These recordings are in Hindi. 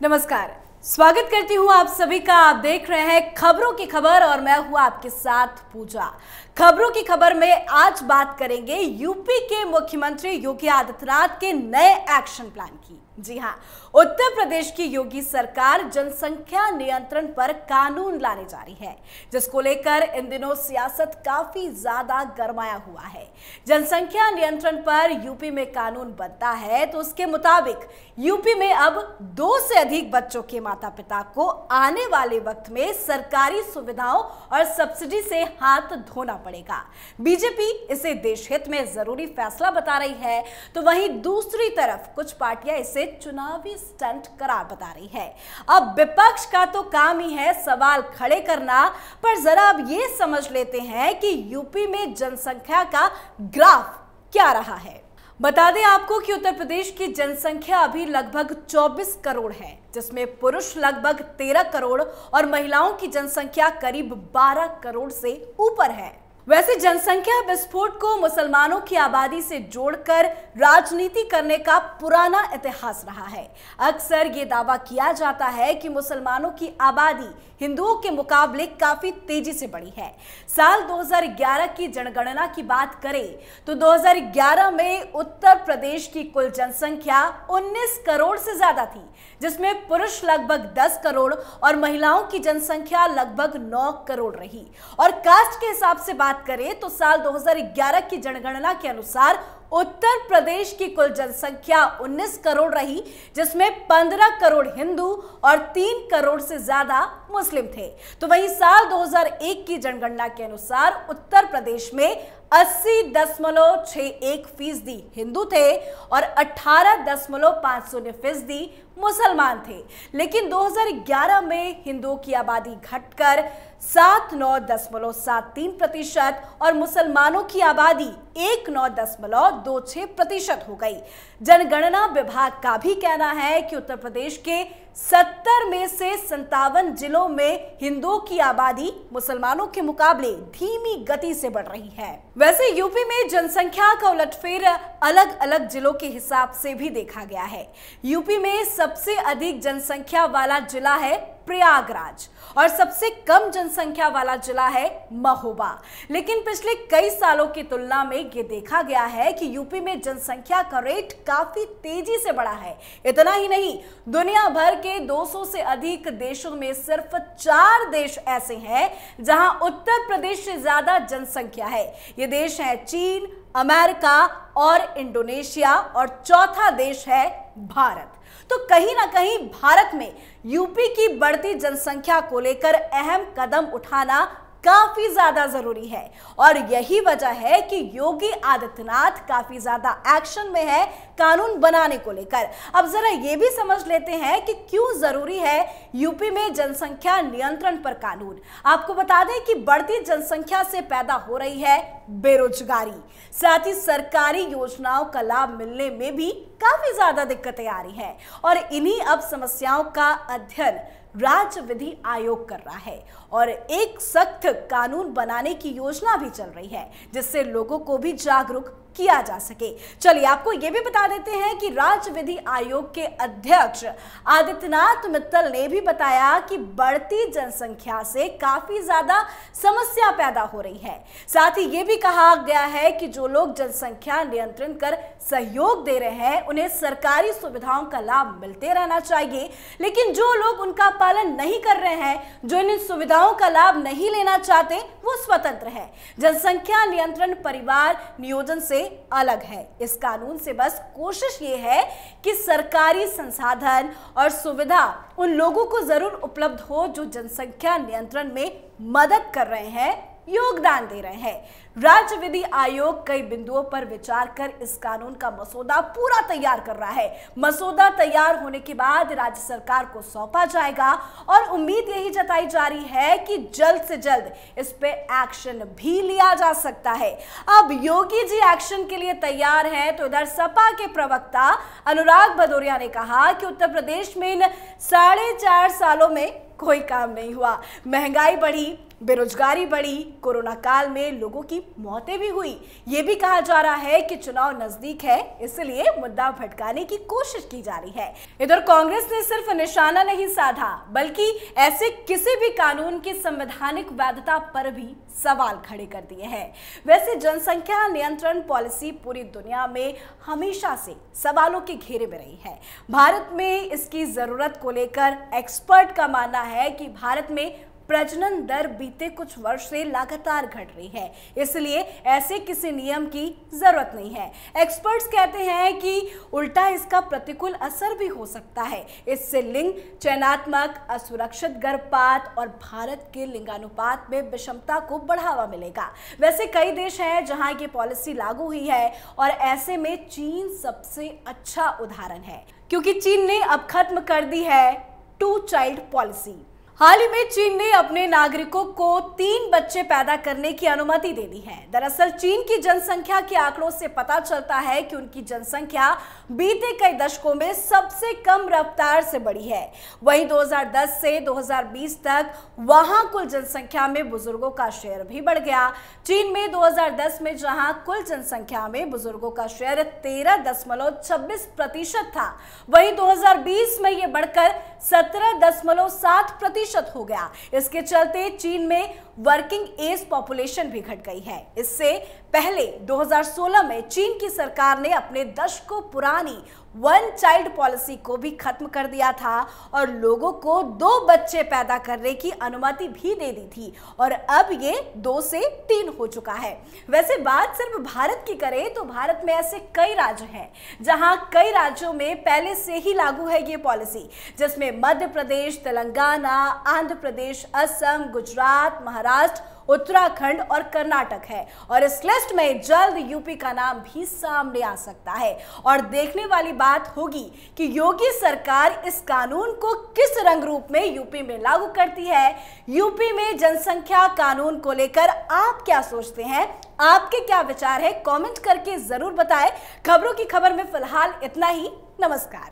नमस्कार, स्वागत करती हूँ आप सभी का। आप देख रहे हैं खबरों की खबर और मैं हूँ आपके साथ पूजा। खबरों की खबर में आज बात करेंगे यूपी के मुख्यमंत्री योगी आदित्यनाथ के नए एक्शन प्लान की। जी हाँ, उत्तर प्रदेश की योगी सरकार जनसंख्या नियंत्रण पर कानून लाने जा रही है, जिसको लेकर इन दिनों सियासत काफी ज्यादा गरमाया हुआ है। जनसंख्या नियंत्रण पर यूपी में कानून बनता है तो उसके मुताबिक यूपी में अब 2 से अधिक बच्चों के माता पिता को आने वाले वक्त में सरकारी सुविधाओं और सब्सिडी से हाथ धोना पड़ेगा। बीजेपी इसे देश हित में जरूरी फैसला बता रही है, तो वहीं दूसरी तरफ कुछ पार्टियां इसे चुनावी स्टंट करार बता रही है। अब विपक्ष का तो काम ही है सवाल खड़े करना, पर जरा अब ये समझ लेते हैं कि यूपी में जनसंख्या का ग्राफ क्या रहा है। बता दें आपको कि उत्तर प्रदेश की जनसंख्या अभी लगभग 24 करोड़ है, जिसमें पुरुष लगभग 13 करोड़ और महिलाओं की जनसंख्या करीब 12 करोड़ से ऊपर है। वैसे जनसंख्या विस्फोट को मुसलमानों की आबादी से जोड़कर राजनीति करने का पुराना इतिहास रहा है। अक्सर ये दावा किया जाता है कि मुसलमानों की आबादी हिंदुओं के मुकाबले काफी तेजी से बढ़ी है। साल 2011 की जनगणना की बात करें तो 2011 में उत्तर प्रदेश की कुल जनसंख्या 19 करोड़ से ज्यादा थी, जिसमें पुरुष लगभग 10 करोड़ और महिलाओं की जनसंख्या लगभग 9 करोड़ रही। और कास्ट के हिसाब से बात करें तो साल 2011 की जनगणना के अनुसार उत्तर प्रदेश की कुल जनसंख्या 19 करोड़ रही, जिसमें 15 करोड़ हिंदू और 3 करोड़ से ज्यादा मुस्लिम थे। तो वहीं साल 2001 की जनगणना के अनुसार उत्तर प्रदेश में 80.61% हिंदू थे और 18.50% मुसलमान थे। लेकिन 2011 में हिंदुओं की आबादी घटकर 79.73% और मुसलमानों की आबादी 19.26% हो गई। जनगणना विभाग का भी कहना है कि उत्तर प्रदेश के 70 में से 57 जिलों में हिंदुओं की आबादी मुसलमानों के मुकाबले धीमी गति से बढ़ रही है। वैसे यूपी में जनसंख्या का उलटफेर अलग अलग जिलों के हिसाब से भी देखा गया है। यूपी में सबसे अधिक जनसंख्या वाला जिला है प्रयागराज और सबसे कम जनसंख्या वाला जिला है महोबा। लेकिन पिछले कई सालों की तुलना में ये देखा गया है कि यूपी में जनसंख्या का रेट काफी तेजी से बढ़ा है। इतना ही नहीं, दुनिया भर के 200 से अधिक देशों में सिर्फ 4 देश ऐसे हैं जहां उत्तर प्रदेश से ज्यादा जनसंख्या है। ये देश है चीन, अमेरिका और इंडोनेशिया, और चौथा देश है भारत। तो कहीं ना कहीं भारत में यूपी की बढ़ती जनसंख्या को लेकर अहम कदम उठाना काफी ज्यादा जरूरी है, और यही वजह है कि योगी आदित्यनाथ काफी ज्यादा एक्शन में है कानून बनाने को लेकर। अब जरा ये भी समझ लेते हैं कि क्यों जरूरी है यूपी में जनसंख्या नियंत्रण पर कानून। आपको बता दें कि बढ़ती जनसंख्या से पैदा हो रही है बेरोजगारी, साथ ही सरकारी योजनाओं का लाभ मिलने में भी काफी ज्यादा दिक्कतें आ रही हैं, और इन्हीं अब समस्याओं का अध्ययन राज्य विधि आयोग कर रहा है और एक सख्त कानून बनाने की योजना भी चल रही है, जिससे लोगों को भी जागरूक किया जा सके। चलिए आपको यह भी बता देते हैं कि राज्य विधि आयोग के अध्यक्ष आदित्यनाथ मित्तल ने भी बताया कि बढ़ती जनसंख्या से काफी ज्यादा समस्या पैदा हो रही है। साथ ही यह भी कहा गया है कि जो लोग जनसंख्या नियंत्रण कर सहयोग दे रहे हैं उन्हें सरकारी सुविधाओं का लाभ मिलते रहना चाहिए, लेकिन जो लोग उनका पालन नहीं कर रहे हैं, जो इन सुविधाओं का लाभ नहीं लेना चाहते, वो स्वतंत्र है। जनसंख्या नियंत्रण परिवार नियोजन से अलग है। इस कानून से बस कोशिश ये है कि सरकारी संसाधन और सुविधा उन लोगों को जरूर उपलब्ध हो जो जनसंख्या नियंत्रण में मदद कर रहे हैं, योगदान दे रहे हैं। राज्य विधि आयोग कई बिंदुओं पर विचार कर इस कानून का मसौदा पूरा तैयार कर रहा है। मसौदा तैयार होने के बाद राज्य सरकार को सौंपा जाएगा और उम्मीद यही जताई जा रही है कि जल्द से जल्द इस पे एक्शन भी लिया जा सकता है। अब योगी जी एक्शन के लिए तैयार हैं, तो इधर सपा के प्रवक्ता अनुराग भदौरिया ने कहा कि उत्तर प्रदेश में इन 4.5 सालों में कोई काम नहीं हुआ, महंगाई बढ़ी, बेरोजगारी बढ़ी, कोरोना काल में लोगों की मौतें भी हुई। ये भी कहा जा रहा है कि चुनाव नजदीक है, इसलिए मुद्दा भटकाने की कोशिश की जा रही है। इधर कांग्रेस ने सिर्फ निशाना नहीं साधा, बल्कि ऐसे किसी भी कानून की संवैधानिक वैधता पर भी सवाल खड़े कर दिए हैं। वैसे जनसंख्या नियंत्रण पॉलिसी पूरी दुनिया में हमेशा से सवालों के घेरे में रही है। भारत में इसकी जरूरत को लेकर एक्सपर्ट का मानना है कि भारत में प्रजनन दर बीते कुछ वर्ष से लगातार घट रही है, इसलिए ऐसे किसी नियम की जरूरत नहीं है। एक्सपर्ट्स कहते हैं कि उल्टा इसका प्रतिकूल असर भी हो सकता है। इससे लिंग चयनात्मक, असुरक्षित गर्भपात और भारत के लिंगानुपात में विषमता को बढ़ावा मिलेगा। वैसे कई देश हैं जहां ये पॉलिसी लागू हुई है और ऐसे में चीन सबसे अच्छा उदाहरण है, क्योंकि चीन ने अब खत्म कर दी है 2 चाइल्ड पॉलिसी। हाल ही में चीन ने अपने नागरिकों को 3 बच्चे पैदा करने की अनुमति दे दी है। दरअसल चीन की जनसंख्या के आंकड़ों से पता चलता है कि उनकी जनसंख्या बीते कई दशकों में सबसे कम रफ्तार से बढ़ी है। वहीं 2010 से 2020 तक वहां कुल जनसंख्या में बुजुर्गों का शेयर भी बढ़ गया। चीन में 2010 में जहां कुल जनसंख्या में बुजुर्गों का शेयर 13.26% था, वहीं 2020 में यह बढ़कर 17.7% हो गया। इसके चलते चीन में वर्किंग एज पॉपुलेशन भी घट गई है। इससे पहले 2016 में चीन की सरकार ने अपने दशकों पुरानी 1 चाइल्ड पॉलिसी को भी खत्म कर दिया था और लोगों को 2 बच्चे पैदा करने की अनुमति भी दे दी थी, और अब ये 2 से 3 हो चुका है। वैसे बात सिर्फ भारत की करें तो भारत में ऐसे कई राज्य हैं जहां कई राज्यों में पहले से ही लागू है ये पॉलिसी, जिसमें मध्य प्रदेश, तेलंगाना, आंध्र प्रदेश, असम, गुजरात, महाराष्ट्र, उत्तराखंड और कर्नाटक है। और इस लिस्ट में जल्द यूपी का नाम भी सामने आ सकता है। और देखने वाली बात होगी कि योगी सरकार इस कानून को किस रंग रूप में यूपी में लागू करती है। यूपी में जनसंख्या कानून को लेकर आप क्या सोचते हैं? आपके क्या विचार है? कमेंट करके जरूर बताएं। खबरों की खबर में फिलहाल इतना ही। नमस्कार।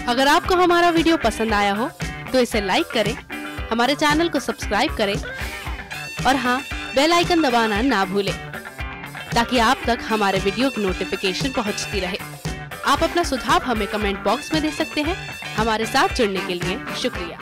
अगर आपको हमारा वीडियो पसंद आया हो तो इसे लाइक करें, हमारे चैनल को सब्सक्राइब करें और हाँ, बेल आइकन दबाना ना भूलें ताकि आप तक हमारे वीडियो की नोटिफिकेशन पहुंचती रहे। आप अपना सुझाव हमें कमेंट बॉक्स में दे सकते हैं। हमारे साथ जुड़ने के लिए शुक्रिया।